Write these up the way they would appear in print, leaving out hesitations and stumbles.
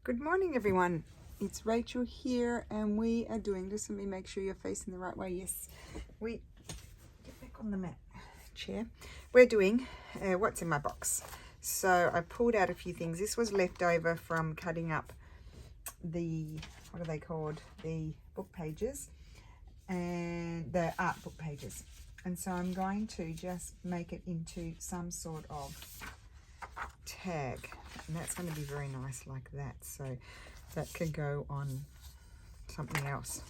Good morning, everyone. It's Rachel here, and we are doing, just let me make sure you're facing the right way. Yes, we get back on the mat chair. We're doing what's in my box. So I pulled out a few things. This was left over from cutting up the, what are they called? The book pages and the art book pages. And so I'm going to just make it into some sort of tag, and that's going to be very nice like that, so that could go on something else.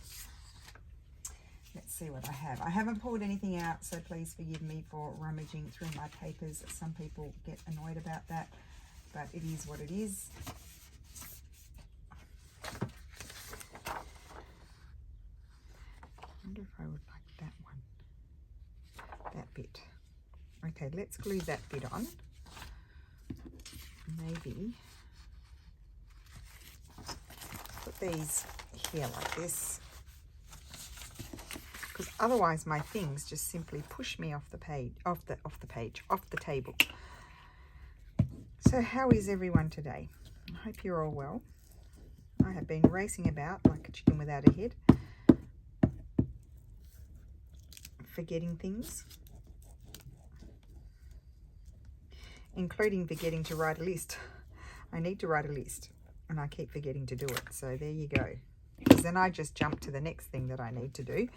Let's see what I have. I haven't pulled anything out, so please forgive me for rummaging through my papers. Some people get annoyed about that, but it is what it is. I wonder if I would like that one, that bit. Okay, let's glue that bit on. Maybe put these here like this, because otherwise my things just simply push me off the page, off the table. So how is everyone today? I hope you're all well. I have been racing about like a chicken without a head, forgetting things, including forgetting to write a list. I need to write a list and I keep forgetting to do it. So there you go. Because then I just jump to the next thing that I need to do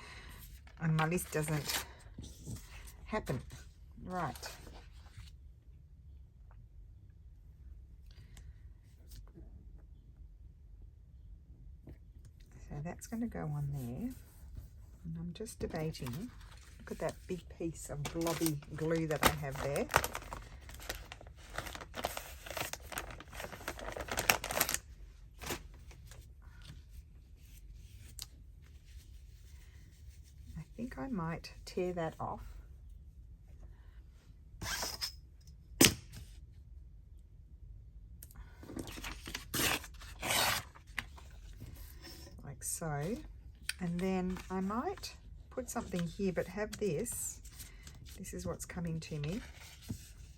and my list doesn't happen. Right. So that's going to go on there. And I'm just debating. Look at that big piece of blobby glue that I have there. I think I might tear that off. Like so. And then I might put something here, but have this. This is what's coming to me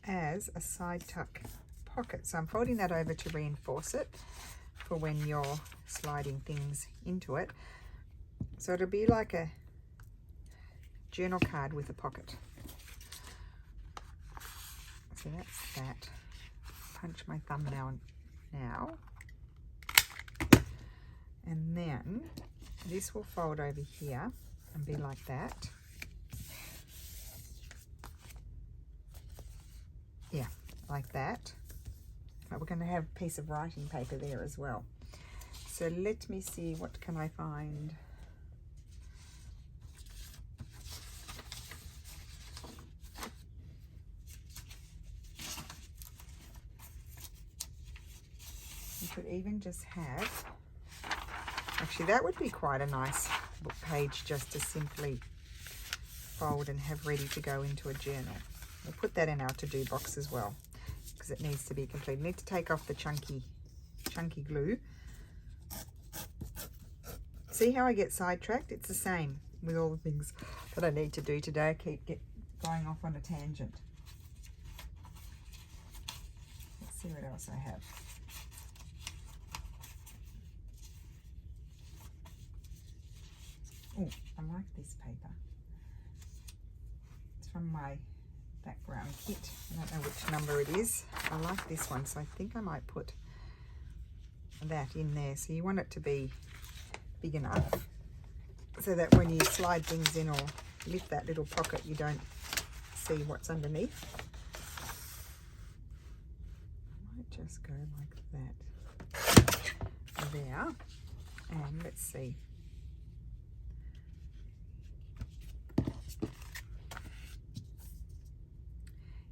as a side tuck pocket. So I'm folding that over to reinforce it for when you're sliding things into it. So it'll be like a journal card with a pocket. So that's that. Punch my thumbnail now. And then this will fold over here and be like that. Yeah, like that. But we're going to have a piece of writing paper there as well. So let me see, what can I find? You could even just have, actually that would be quite a nice book page just to simply fold and have ready to go into a journal. We'll put that in our to-do box as well because it needs to be complete. I need to take off the chunky glue. See how I get sidetracked? It's the same with all the things that I need to do today. I keep going off on a tangent. Let's see what else I have. Oh, I like this paper. It's from my background kit. I don't know which number it is. I like this one, so I think I might put that in there. So you want it to be big enough so that when you slide things in or lift that little pocket, you don't see what's underneath. I might just go like that there. And let's see.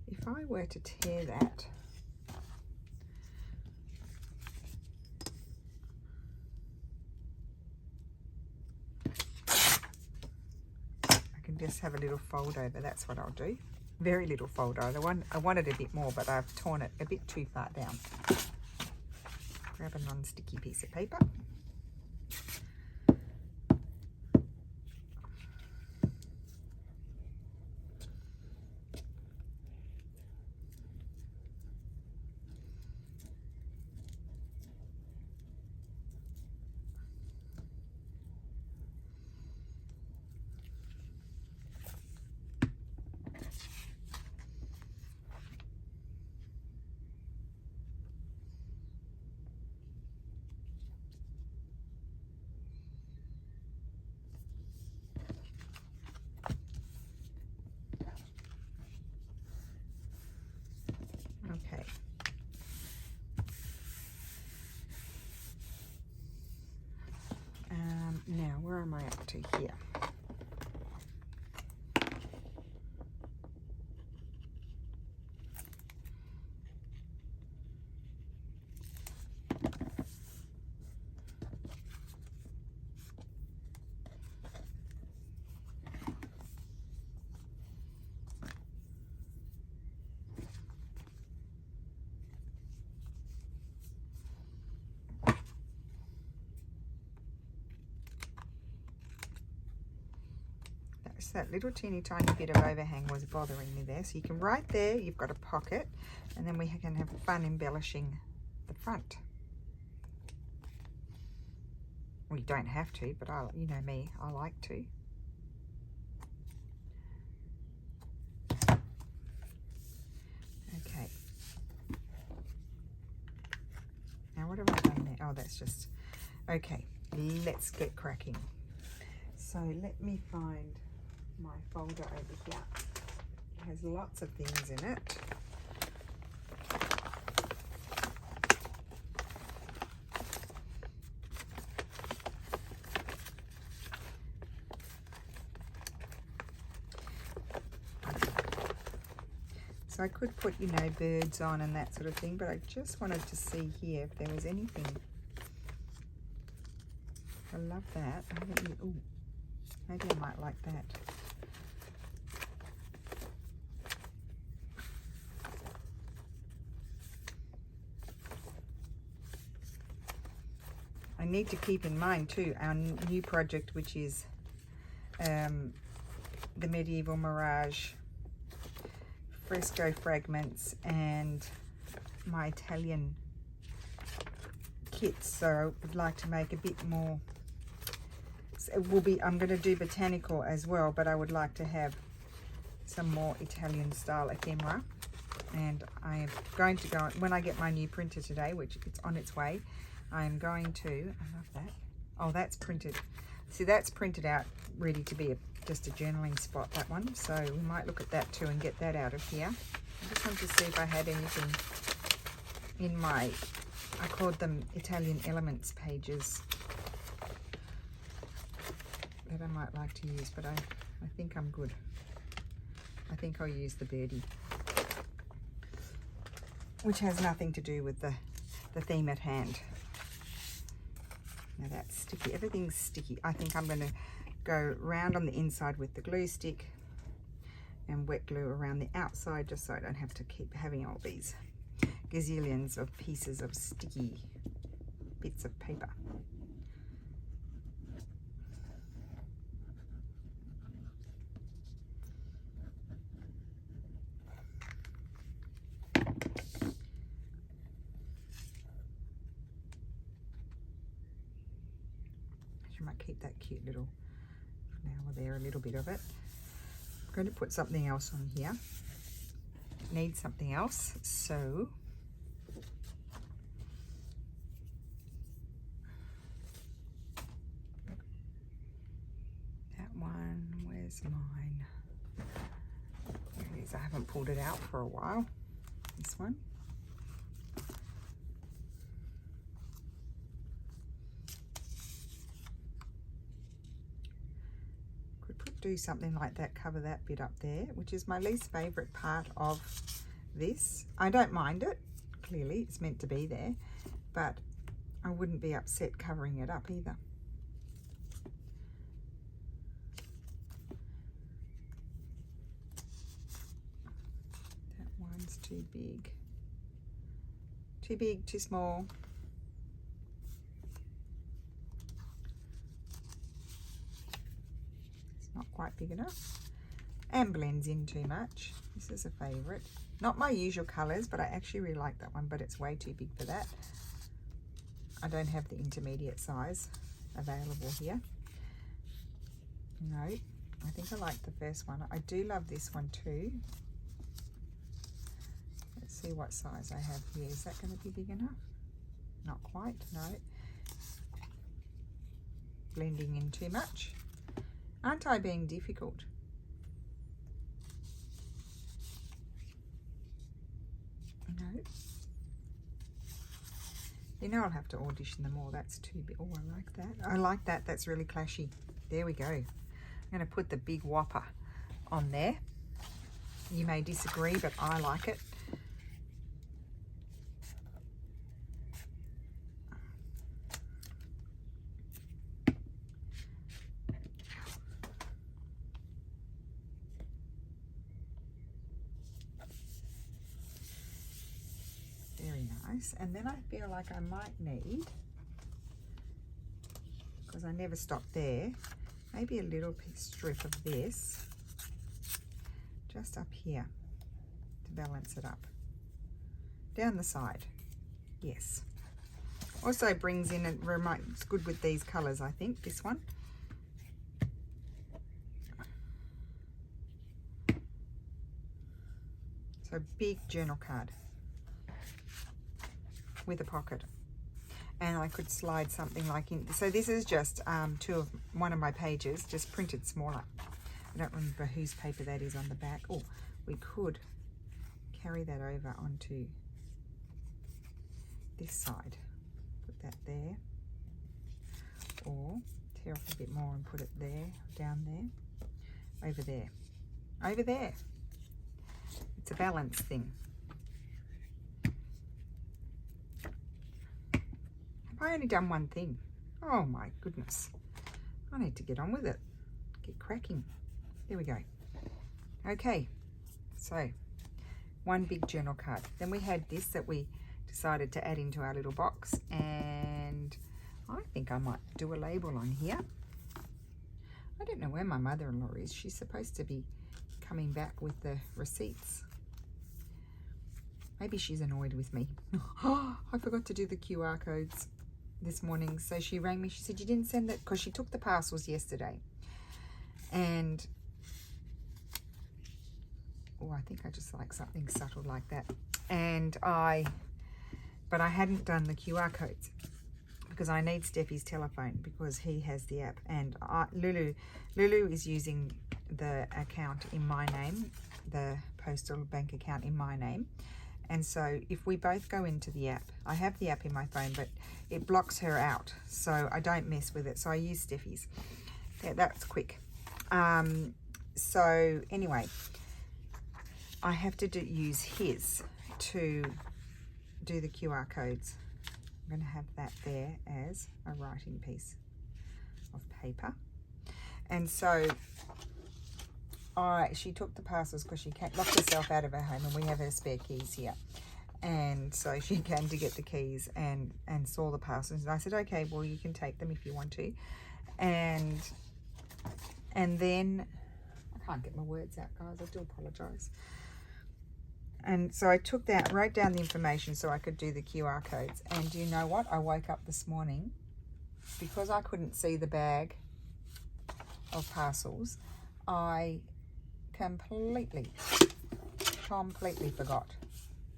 If I were to tear that, I can just have a little fold over. That's what I'll do. Very little fold over. I wanted a bit more, but I've torn it a bit too far down. Grab a non-sticky piece of paper. Now, where am I up to here? That little teeny tiny bit of overhang was bothering me there. So you can right there, you've got a pocket, and then we can have fun embellishing the front. Well, you don't have to, but you know me, I like to. Okay. Now what have I done there? Oh, that's just, okay, let's get cracking. So let me find my folder over here. It has lots of things in it. So I could put, you know, birds on and that sort of thing, but I just wanted to see here if there was anything. I love that. Ooh, maybe I might like that. I need to keep in mind too our new project, which is the Medieval Mirage fresco fragments and my Italian kits. So I would like to make a bit more. So it will be, I'm going to do botanical as well, but I would like to have some more Italian style ephemera. And I am going to go, when I get my new printer today, which it's on its way, I am going to, I love that. Oh, that's printed. See, that's printed out, ready to be just a journaling spot, that one. So we might look at that too and get that out of here. I just wanted to see if I had anything in my, I called them Italian Elements pages, that I might like to use, but I think I'm good. I think I'll use the birdie, which has nothing to do with the theme at hand. Now that's sticky. Everything's sticky. I think I'm going to go round on the inside with the glue stick and wet glue around the outside, just so I don't have to keep having all these gazillions of pieces of sticky bits of paper. I might keep that cute little flower there, a little bit of it. I'm going to put something else on here. Need something else, so that one, where's mine? There it is. I haven't pulled it out for a while. This one. Do something like that, cover that bit up there, which is my least favorite part of this. I don't mind it, clearly it's meant to be there, but I wouldn't be upset covering it up either. That one's too big, too small. Not quite big enough, and blends in too much. This is a favorite. Not my usual colors, but I actually really like that one, but it's way too big for that. I don't have the intermediate size available here. No, I think I like the first one. I do love this one too. Let's see what size I have here. Is that going to be big enough? Not quite, no. Blending in too much. Aren't I being difficult? No. You know, I'll have to audition them all. That's too big. Oh, I like that. I like that. That's really clashy. There we go. I'm going to put the big whopper on there. You may disagree, but I like it. Very nice. And then I feel like I might need, because I never stopped there, maybe a little strip of this just up here to balance it up. Down the side. Yes. Also brings in, it's good with these colours, I think, this one. So big journal card with a pocket, and I could slide something like in. So this is just one of my pages, just printed smaller. I don't remember whose paper that is on the back. Oh, we could carry that over onto this side. Put that there, or tear off a bit more and put it there, down there, over there, over there. It's a balance thing. I only done one thing. Oh my goodness. I need to get on with it. Get cracking. There we go. Okay, so one big journal card. Then we had this that we decided to add into our little box, and I think I might do a label on here. I don't know where my mother-in-law is. She's supposed to be coming back with the receipts. Maybe she's annoyed with me. Oh, I forgot to do the QR codes this morning. So she rang me. She said, you didn't send that, because she took the parcels yesterday. And oh, I think I just like something subtle like that. But I hadn't done the QR codes because I need Steffi's telephone because he has the app, and Lulu is using the account in my name, the postal bank account in my name. And so if we both go into the app, I have the app in my phone, but it blocks her out, so I don't mess with it. So I use Steffi's. Yeah, that's quick. So anyway, I have to use his to do the QR codes. I'm going to have that there as a writing piece of paper. And so she took the parcels because she locked herself out of her home, and we have her spare keys here. And so she came to get the keys and saw the parcels. And I said, okay, well, you can take them if you want to. And then, I can't get my words out, guys. I do apologise. And so I took that, wrote down the information so I could do the QR codes. And do you know what? I woke up this morning, because I couldn't see the bag of parcels, I completely forgot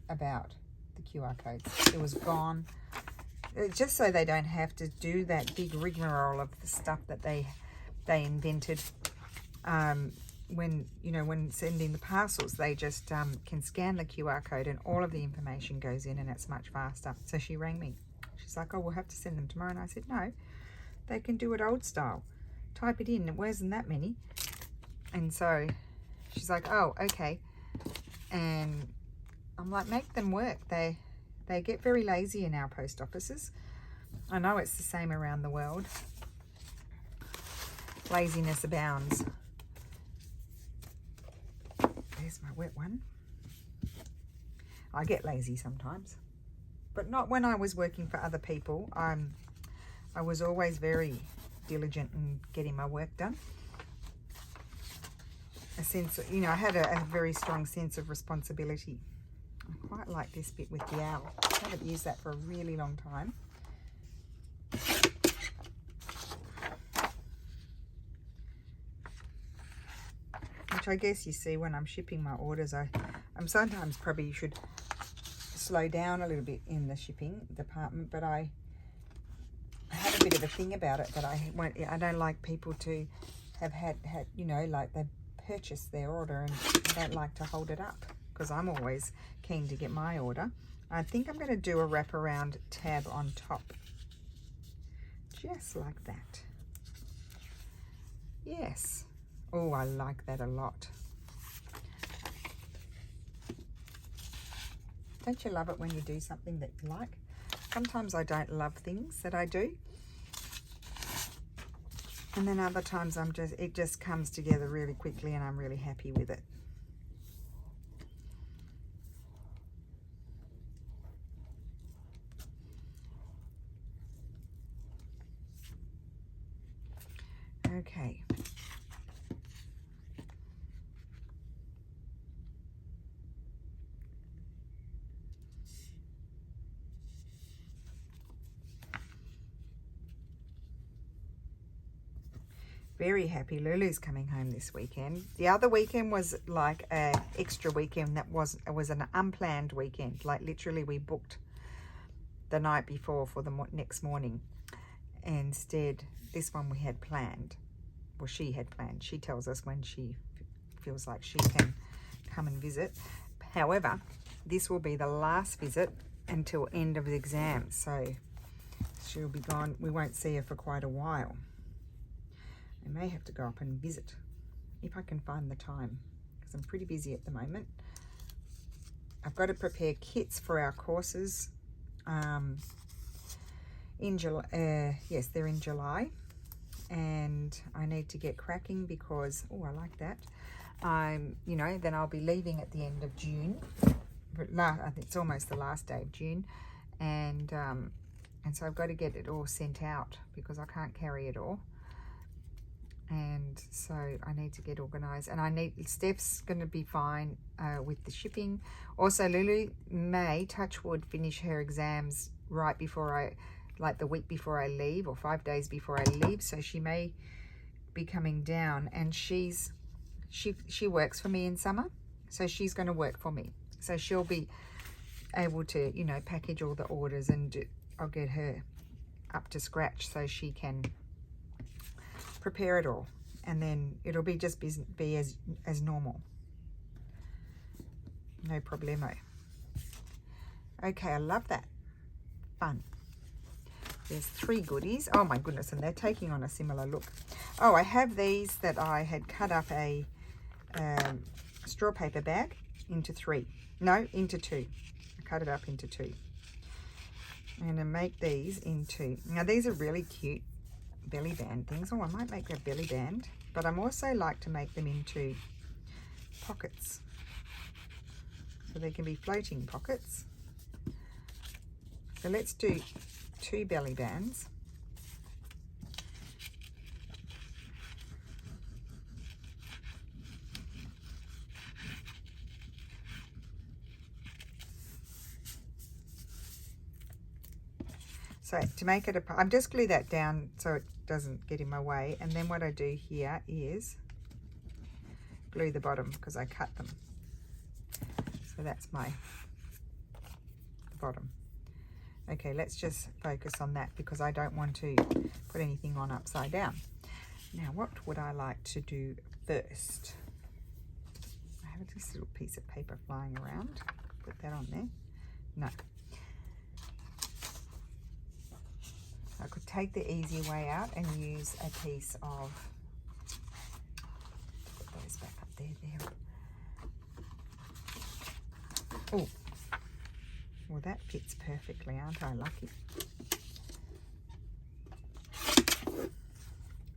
about the QR codes. It was gone. Just so they don't have to do that big rigmarole of the stuff that they invented when sending the parcels. They just can scan the QR code and all of the information goes in, and it's much faster. So she rang me. She's like, oh, we'll have to send them tomorrow. And I said, no, they can do it old style. Type it in. It wasn't that many. And so she's like, oh, okay. And I'm like, make them work. They get very lazy in our post offices. I know it's the same around the world. Laziness abounds. There's my wet one. I get lazy sometimes, but not when I was working for other people. I was always very diligent in getting my work done. A sense, I had a very strong sense of responsibility. I quite like this bit with the owl. I haven't used that for a really long time. Which I guess you see when I'm shipping my orders, I'm sometimes probably should slow down a little bit in the shipping department, but I have a bit of a thing about it that I don't like people to have had like they purchased their order and I don't like to hold it up, because I'm always keen to get my order. I think I'm going to do a wraparound tab on top. Just like that. Yes. Oh, I like that a lot. Don't you love it when you do something that you like? Sometimes I don't love things that I do. And then other times it just comes together really quickly and I'm really happy with it. Okay. Very happy Lulu's coming home this weekend. The other weekend was like an extra weekend. It was an unplanned weekend. Like literally we booked the night before for the next morning. Instead, this one we had planned. Well, she had planned. She tells us when she feels like she can come and visit. However, this will be the last visit until end of the exam. So she'll be gone. We won't see her for quite a while. I may have to go up and visit if I can find the time because I'm pretty busy at the moment. I've got to prepare kits for our courses in July. Yes, they're in July, and I need to get cracking because I like that. Then I'll be leaving at the end of June. I think it's almost the last day of June, and so I've got to get it all sent out because I can't carry it all. And so I need to get organized, and Steph's going to be fine with the shipping. Also, Lulu may, touch wood, finish her exams right before like the week before I leave, or 5 days before I leave. So she may be coming down, and she works for me in summer, so she's going to work for me. So she'll be able to, package all the orders, and I'll get her up to scratch so she can prepare it all, and then it'll be just be as normal. No problemo. Okay, I love that. Fun. There's 3 goodies. Oh my goodness, and they're taking on a similar look. Oh, I have these that I had cut up a straw paper bag into 3. No, into 2. I cut it up into 2. I'm going to make these into, now these are really cute belly band things. Oh, I might make a belly band, but I'm also like to make them into pockets, so they can be floating pockets. So let's do 2 belly bands. So to make it I'm just glue that down so it doesn't get in my way, and then what I do here is glue the bottom because I cut them. So that's my bottom. Okay, let's just focus on that because I don't want to put anything on upside down. Now, what would I like to do first? I have this little piece of paper flying around. Put that on there. No. I could take the easy way out and use a piece of, put those back up there. Oh, well that fits perfectly, aren't I lucky?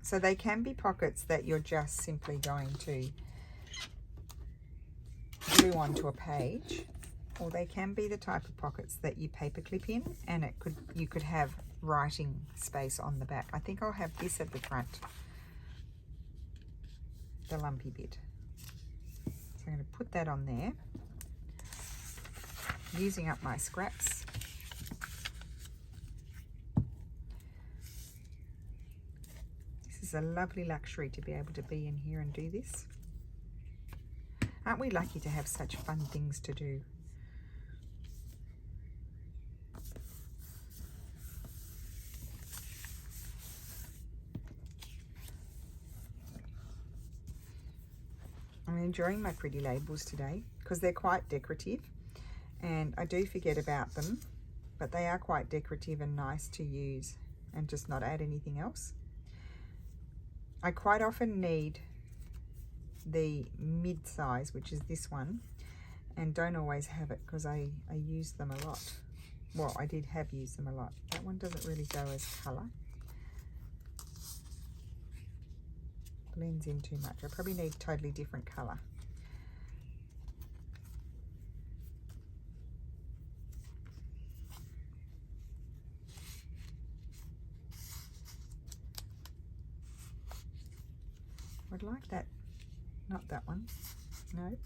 So they can be pockets that you're just simply going to glue onto a page, or they can be the type of pockets that you paper clip in, and you could have writing space on the back. I think I'll have this at the front, the lumpy bit. So I'm going to put that on there, using up my scraps. This is a lovely luxury to be able to be in here and do this. Aren't we lucky to have such fun things to do? I'm enjoying my pretty labels today because they're quite decorative, and I do forget about them, but they are quite decorative and nice to use and just not add anything else. I quite often need the mid-size, which is this one, and don't always have it because I use them a lot. Well, I did have used them a lot. That one doesn't really go as colour. Blends in too much. I probably need totally different colour. I'd like that. Not that one. No.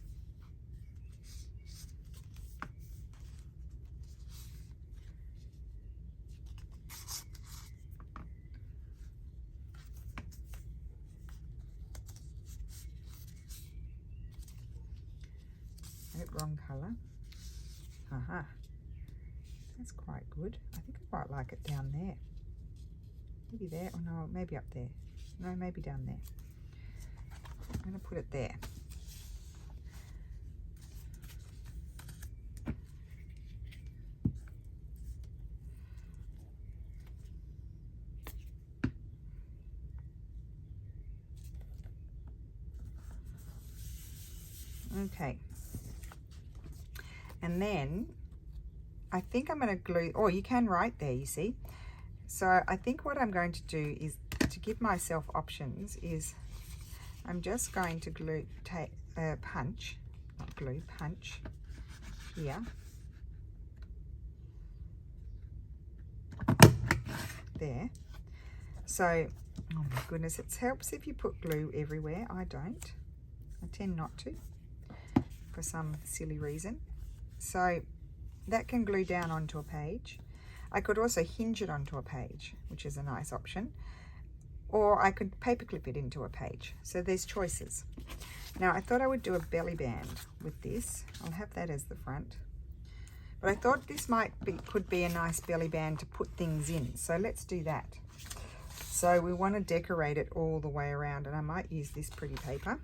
Nope, wrong colour. Aha. That's quite good. I think I quite like it down there. Maybe there. Oh no, maybe up there. No, maybe down there. I'm going to put it there. Okay. And then I think I'm going to glue, or you can write there, you see. So I think what I'm going to do is, to give myself options, is I'm just going to glue, punch, not glue, punch here. There. So, oh my goodness, it helps if you put glue everywhere. I don't. I tend not to for some silly reason. So that can glue down onto a page. I could also hinge it onto a page, which is a nice option. Or I could paperclip it into a page. So there's choices. Now I thought I would do a belly band with this. I'll have that as the front. But I thought this could be a nice belly band to put things in. So let's do that. So we want to decorate it all the way around, and I might use this pretty paper.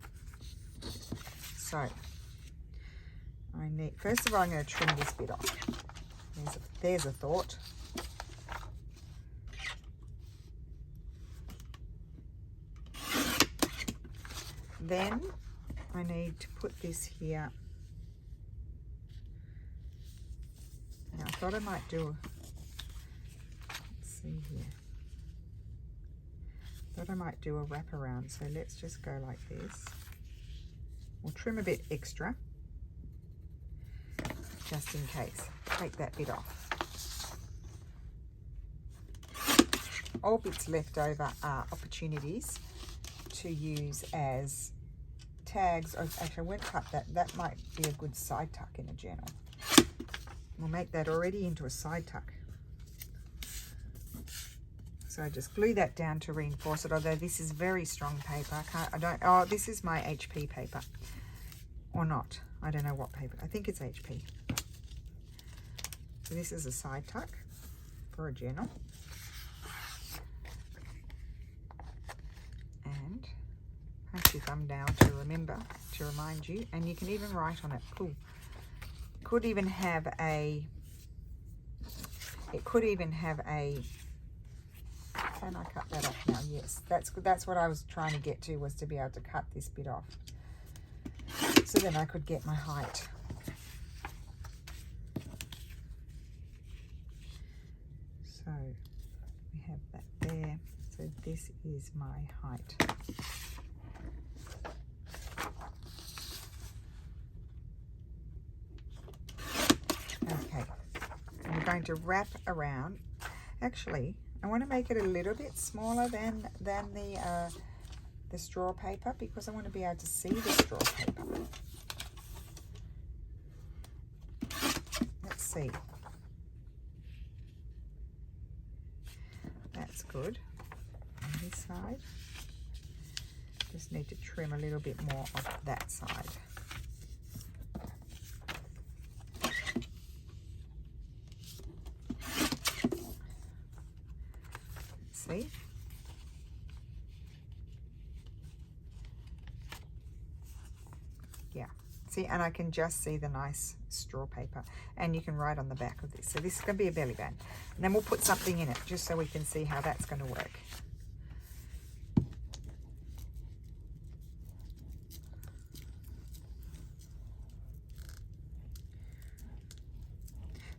So I need, first of all, I'm going to trim this bit off. There's a thought. Then I need to put this here. Now I thought I might do, let's see here. I thought I might do a wraparound, so let's just go like this. We'll trim a bit extra, just in case. Take that bit off. All bits left over are opportunities to use as tags. Oh, actually, I won't cut that. That might be a good side tuck in a journal. We'll make that already into a side tuck. So I just glue that down to reinforce it, although this is very strong paper. Oh, this is my HP paper. Or not. I don't know what paper. I think it's HP. So this is a side tuck for a journal. And punch your thumb down to remember, to remind you. And you can even write on it. Cool. Could even have a, it could even have a, can I cut that off now? Yes, that's what I was trying to get to, was to be able to cut this bit off. So then I could get my height. So we have that there. So this is my height. Okay, and we're going to wrap around. Actually, I want to make it a little bit smaller than the straw paper, because I want to be able to see the straw paper. Let's see. That's good. On this side, just need to trim a little bit more of that side. See? Yeah, See, and I can just see the nice straw paper, and you can write on the back of this. So this is going to be a belly band, and then we'll put something in it just so we can see how that's going to work.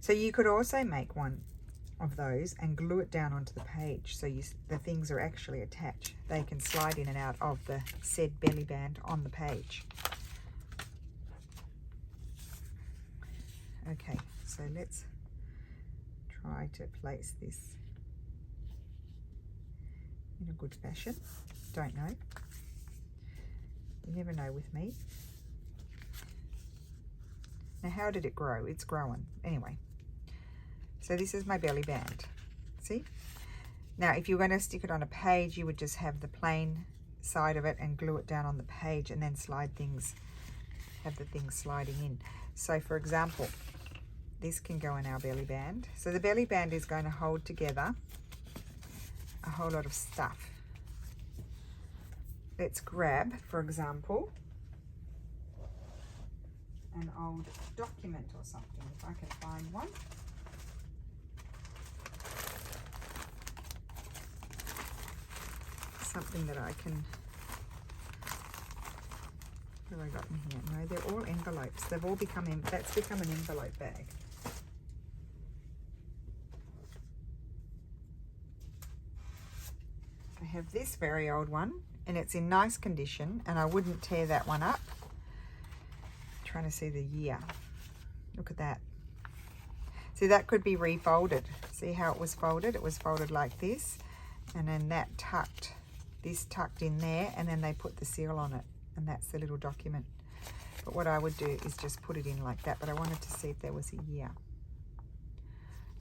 So you could also make one of those and glue it down onto the page so the things are actually attached. They can slide in and out of the said belly band on the page. Okay, so let's try to place this in a good fashion. Don't know. You never know with me. Now, how did it grow? It's growing. Anyway, so this is my belly band. See? Now, if you're going to stick it on a page, you would just have the plain side of it and glue it down on the page and then slide things, have the things sliding in. So, for example, this can go in our belly band. So the belly band is going to hold together a whole lot of stuff. Let's grab, for example, an old document or something, if I can find one. Something that I can, what have I got in here? No, they're all envelopes. They've all become, that's become an envelope bag. I have this very old one, and it's in nice condition, and I wouldn't tear that one up. Trying to see the year. Look at that. See, that could be refolded. See how it was folded? It was folded like this, and then that tucked, this tucked in there, and then they put the seal on it, and that's the little document. But what I would do is just put it in like that, but I wanted to see if there was a year.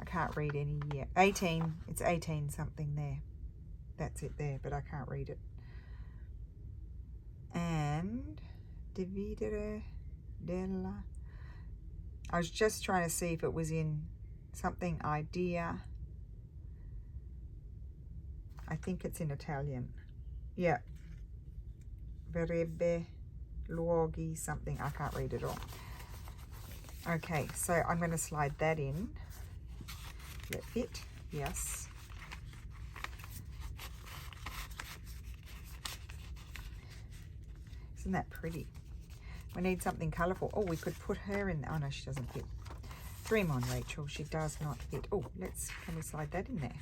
I can't read any year. 18, it's 18 something there. That's it there, but I can't read it. And dividere della. I was just trying to see if it was in something idea. I think it's in Italian. Yeah. Verrebbe luoghi something. I can't read it all. Okay, so I'm going to slide that in. Will it fit? Yes. Isn't that pretty? We need something colourful. Oh, we could put her in. Oh no, she doesn't fit. Dream on, Rachel. She does not fit. Oh, can we slide that in there?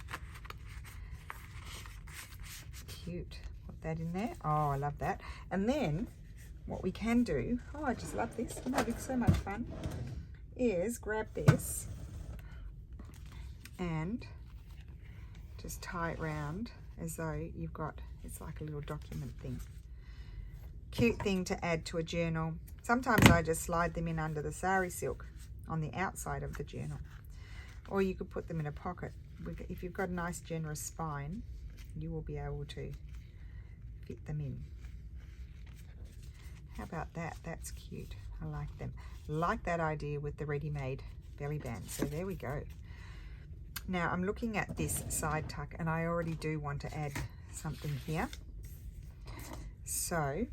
Cute. Put that in there. Oh, I love that. And then what we can do, oh, I just love this. Oh, it's so much fun, is grab this and just tie it round as though you've got, it's like a little document thing. Cute thing to add to a journal. Sometimes I just slide them in under the sari silk on the outside of the journal, or you could put them in a pocket. If you've got a nice generous spine, you will be able to fit them in. How about that? That's cute. I like them. Like that idea with the ready-made belly band. So there we go. Now I'm looking at this side tuck, and I already do want to add something here. So I'm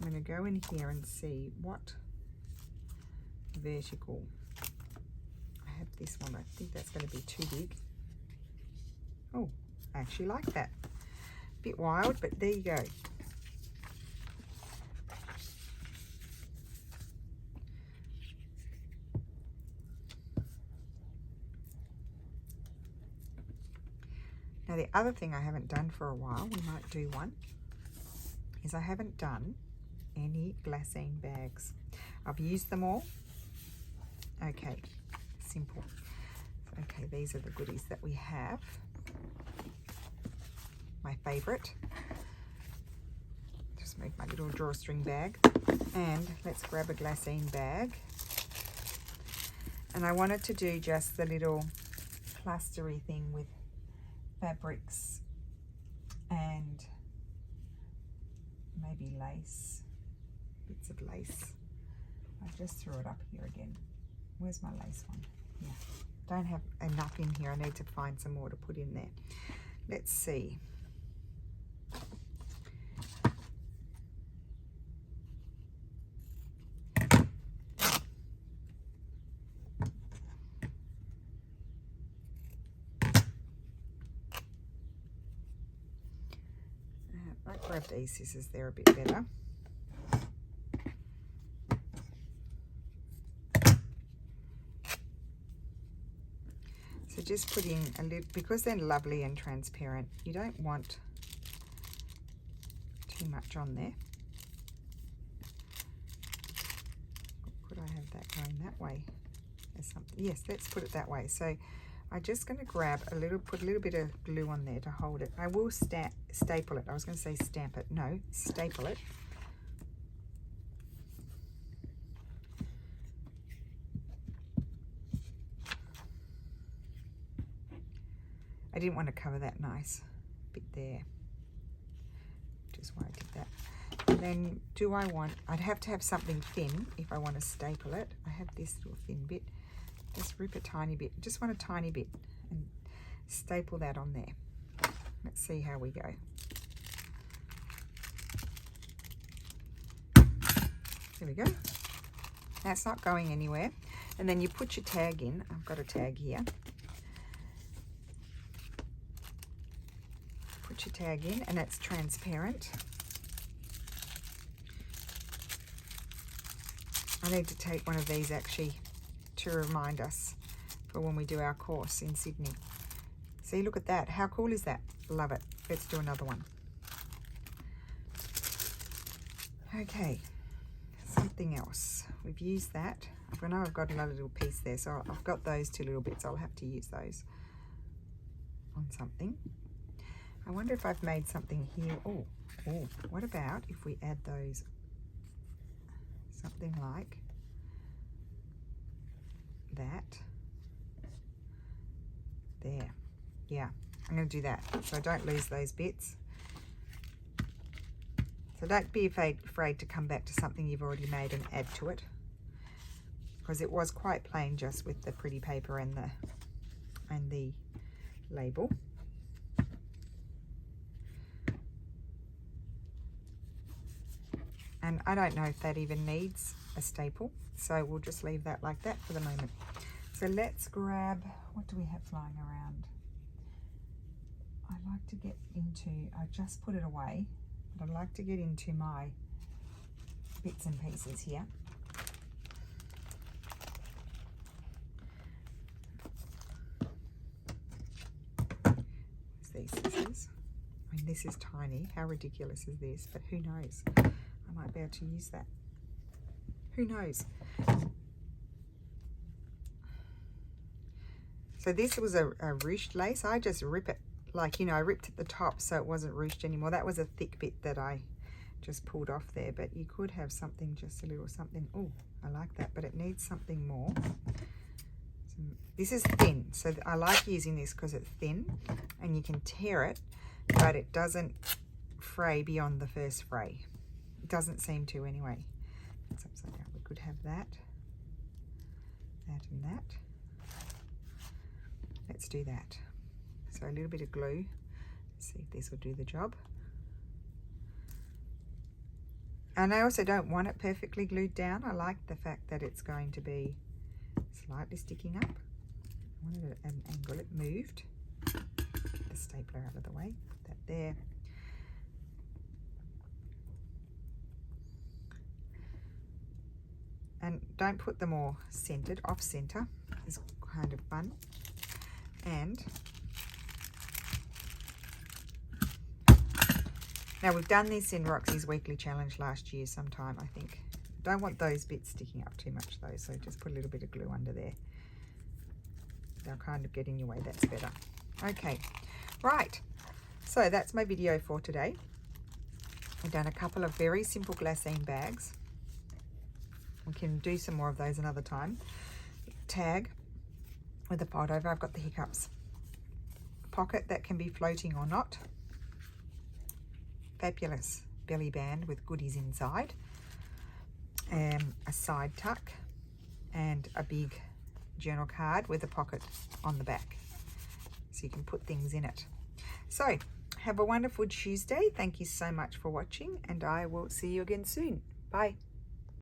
going to go in here and see what vertical. I have this one. I think that's going to be too big. Oh, I actually like that. Bit wild, but there you go. Now the other thing I haven't done for a while, we might do one, is I haven't done any glassine bags. I've used them all. Okay, simple. Okay, these are the goodies that we have. My favorite. Just move my little drawstring bag, and let's grab a glassine bag. And I wanted to do just the little plastery thing with fabrics and maybe lace, bits of lace. I just threw it up here again. Where's my lace one? Yeah, don't have enough in here. I need to find some more to put in there. Let's see. might grab these scissors, they're a bit better. So just putting a little, because they're lovely and transparent, you don't want too much on there. Could I have that going that way? Or something? Yes, let's put it that way. So I'm just going to grab a little, put a little bit of glue on there to hold it. I will staple it. I was going to say stamp it. No, staple it. I didn't want to cover that nice bit there. Just why I did that. And then I'd have to have something thin if I want to staple it. I have this little thin bit. Just rip a tiny bit, just want a tiny bit, and staple that on there. Let's see how we go. There we go. That's not going anywhere. And then you put your tag in. I've got a tag here. Put your tag in, and it's transparent. I need to take one of these actually to remind us for when we do our course in Sydney. See, look at that. How cool is that? Love it. Let's do another one. Okay, something else. We've used that. I know I've got another little piece there, so I've got those two little bits. I'll have to use those on something. I wonder if I've made something here. Oh, what about if we add those, something like that there. Yeah, I'm going to do that so I don't lose those bits. So don't be afraid to come back to something you've already made and add to it, because it was quite plain just with the pretty paper and the label. And I don't know if that even needs a staple, so we'll just leave that like that for the moment. So let's grab, what do we have flying around? I like to get into, I just put it away, but I'd like to get into my bits and pieces here. These scissors. I mean, this is tiny. How ridiculous is this? But who knows? I might be able to use that. Who knows? So this was a ruched lace. I just rip it, like, you know, I ripped at the top so it wasn't ruched anymore. That was a thick bit that I just pulled off there, but you could have something, just a little something. Oh, I like that, but it needs something more. So this is thin, so I like using this because it's thin and you can tear it, but it doesn't fray beyond the first fray. It doesn't seem to anyway. It's upside down. We could have that, and that. Let's do that. So a little bit of glue. Let's see if this will do the job. And I also don't want it perfectly glued down. I like the fact that it's going to be slightly sticking up. I wanted it at an angle. It moved. Get the stapler out of the way. Put that there. And don't put them all centered, off center. It's kind of fun. And now we've done this in Roxy's weekly challenge last year sometime, I think. Don't want those bits sticking up too much though, so just put a little bit of glue under there. They'll kind of get in your way, that's better. Okay, right. So that's my video for today. I've done a couple of very simple glassine bags. We can do some more of those another time. Tag with a fold over. I've got the hiccups. Pocket that can be floating or not. Fabulous belly band with goodies inside. A side tuck. And a big journal card with a pocket on the back. So you can put things in it. So, have a wonderful Tuesday. Thank you so much for watching, and I will see you again soon. Bye.